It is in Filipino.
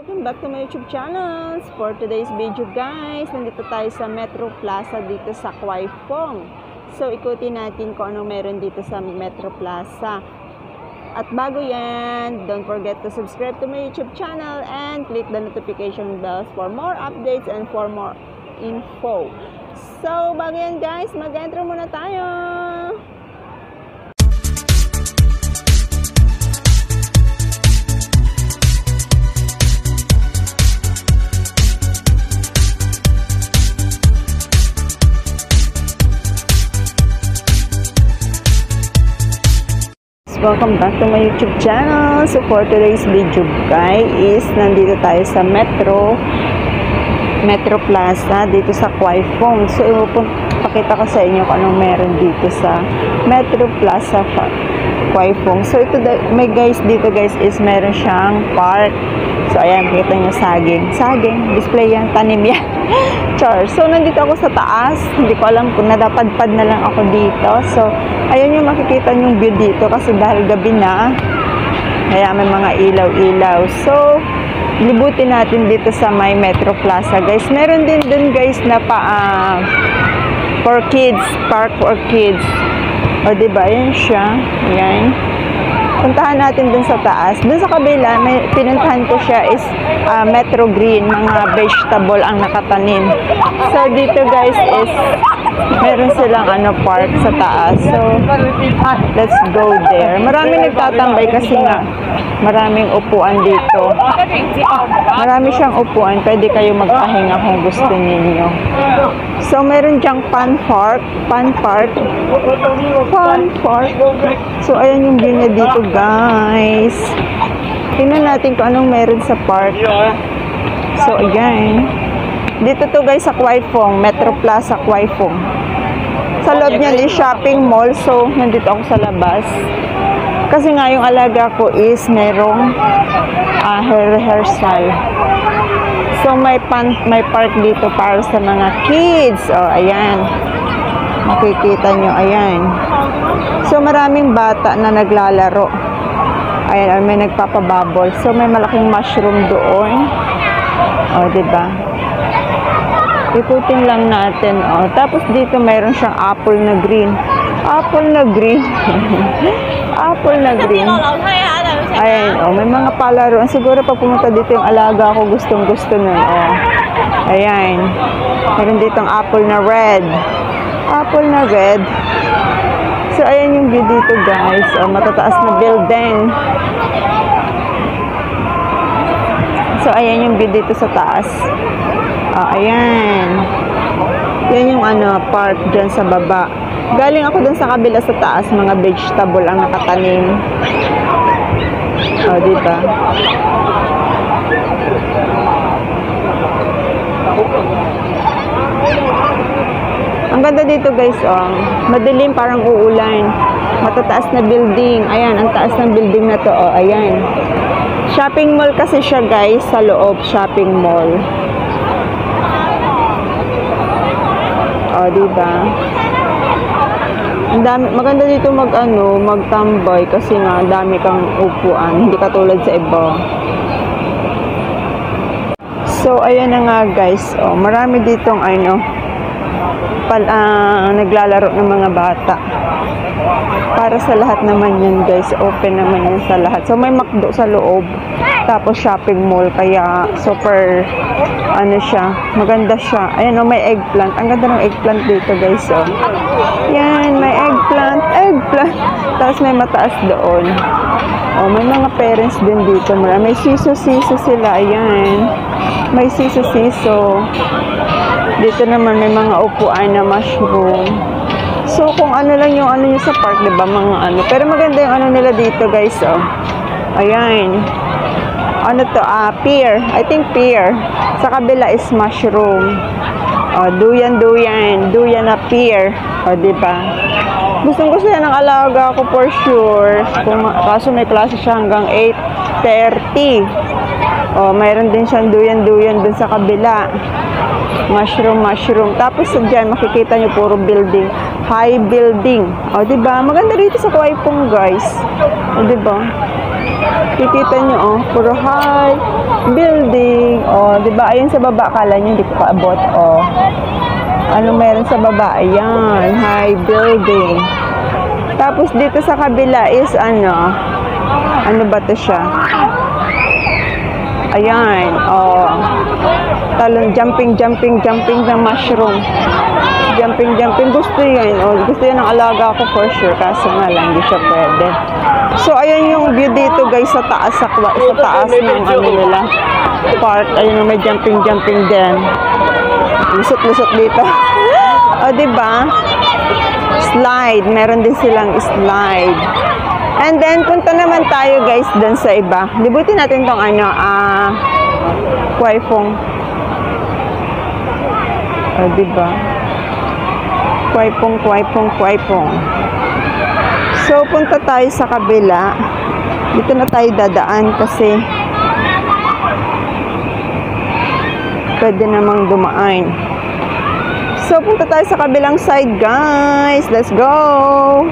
Welcome back to my YouTube channel. For today's video guys, nandito tayo sa Metro Plaza dito sa Kwai Fong. So ikutin natin kung anong meron dito sa Metro Plaza. At bago yan, don't forget to subscribe to my YouTube channel and click the notification bells for more updates and for more info. So bago yan guys, mag-intro muna tayo. Welcome back to my YouTube channel. So for today's video guys is nandito tayo sa Metro Plaza dito sa Kwai Fong. So pakita ko sa inyo kung anong meron dito sa Metro Plaza Kwai Fong. So ito may guys dito guys is meron siyang park. So ayan, makita nyo saging, display yan, tanim yan. Char. So nandito ako sa taas, hindi ko alam kung nadapadpad na lang ako dito. So ayun yung makikita yung view dito kasi dahil gabi na, kaya may mga ilaw-ilaw. So libutin natin dito sa may Metro Plaza guys. Meron din dun guys na for kids, park for kids. O diba, yan siya, yan. Puntahan natin dun sa taas. Dun sa kabila, may pinuntahan ko siya is Metro Green, mga vegetable ang nakatanim. So dito guys is meron silang park sa taas. So let's go there. Maraming nagtatambay kasi nga maraming upuan dito. Marami siyang upuan. Pwede kayo magpahinga kung gusto niyo. So meron diyang fun park. So ayan yung view niya dito guys. Tingnan natin kung anong meron sa park. So ayan. Dito to guys sa Kwai Fong, Metro Plaza Kwai Fong. Sa loob niyan is shopping mall. So nandito ako sa labas. Kasi nga yung alaga ko is merong hair rehearsal. So may park dito para sa mga kids. Oh, ayan. Makikita nyo, ayan. So maraming bata na naglalaro. Ayan, may nagpapabubble. So may malaking mushroom doon. Oh, diba? Ikutin lang natin. Oh. Tapos dito mayroon siyang apple na green. Apple na green. Ayan, oh, may mga palaruan. Siguro pag pumunta dito yung alaga ko, gustong-gusto nun. Oh. Ayan. Meron ditong apple na red. So, ayan yung view dito, guys. Oh, matataas na building. So, ayan yung view dito sa taas. Oh, ayan. Yan yung park dyan sa baba. Galing ako dun sa kabila sa taas, mga vegetable ang nakatanim. Oh, diba? Ang ganda dito guys, oh. Madilim, parang uulan. Matataas na building. Ayan, ang taas ng building na to, oh. Ayan. Shopping mall kasi siya guys, sa loob, shopping mall. Oh, diba? Ang dami, maganda dito magtambay kasi nga dami kang upuan, hindi katulad sa iba. So ayan na nga guys, oh, marami ditong naglalaro ng mga bata. Para sa lahat naman yan guys, open naman yan sa lahat. So may McDo sa loob, tapos shopping mall, kaya super siya, maganda siya. Ayan, oh, may eggplant. Ang ganda ng eggplant dito guys, oh. Yan, may eggplant. Tapos may mataas doon. Oh, may mga parents din dito. May siso-siso sila. Ayan. May siso-siso. Dito naman may mga upuan na mushroom. So, kung lang yung nyo sa park, diba? Mga Pero maganda yung nila dito guys, oh. Ayan. Pier. I think pier. Sa kabila is mushroom. Oh, duyan na pier. Oh, diba? Gustong-gusto yan ng alaga ko for sure. Kaso may klase siya hanggang 8:30. Oh, mayroon din siyang duyan dun sa kabila. Mushroom. Tapos dyan, makikita nyo puro building. High building. O, diba? Maganda rito sa Kwai Fong, guys. O, diba? Kikita nyo, puro high building. baba. Ayun sa baba. Akala nyo hindi ko kaabot. Oh. Ano meron sa baba? Ayan. High building. Tapos dito sa kabila is ano ba to siya? Ayan. Oh. Talon. Jumping ng mushroom. Jumping. Gusto yan. Oh, gusto yan ng alaga ko for sure. Kaso nga lang, hindi siya pwede. So, ayan yung view dito guys sa taas. Sa taas ng nila. Park. Ayun, may jumping din. Lusot dito. O, diba? Slide. Meron din silang slide. And then, punta naman tayo guys dun sa iba. Libutin natin tong Kwai Fong. O, diba? Kwai Fong. So, punta tayo sa kabila. Dito na tayo dadaan kasi pwede namang dumaan. So, punta tayo sa kabilang side, guys. Let's go!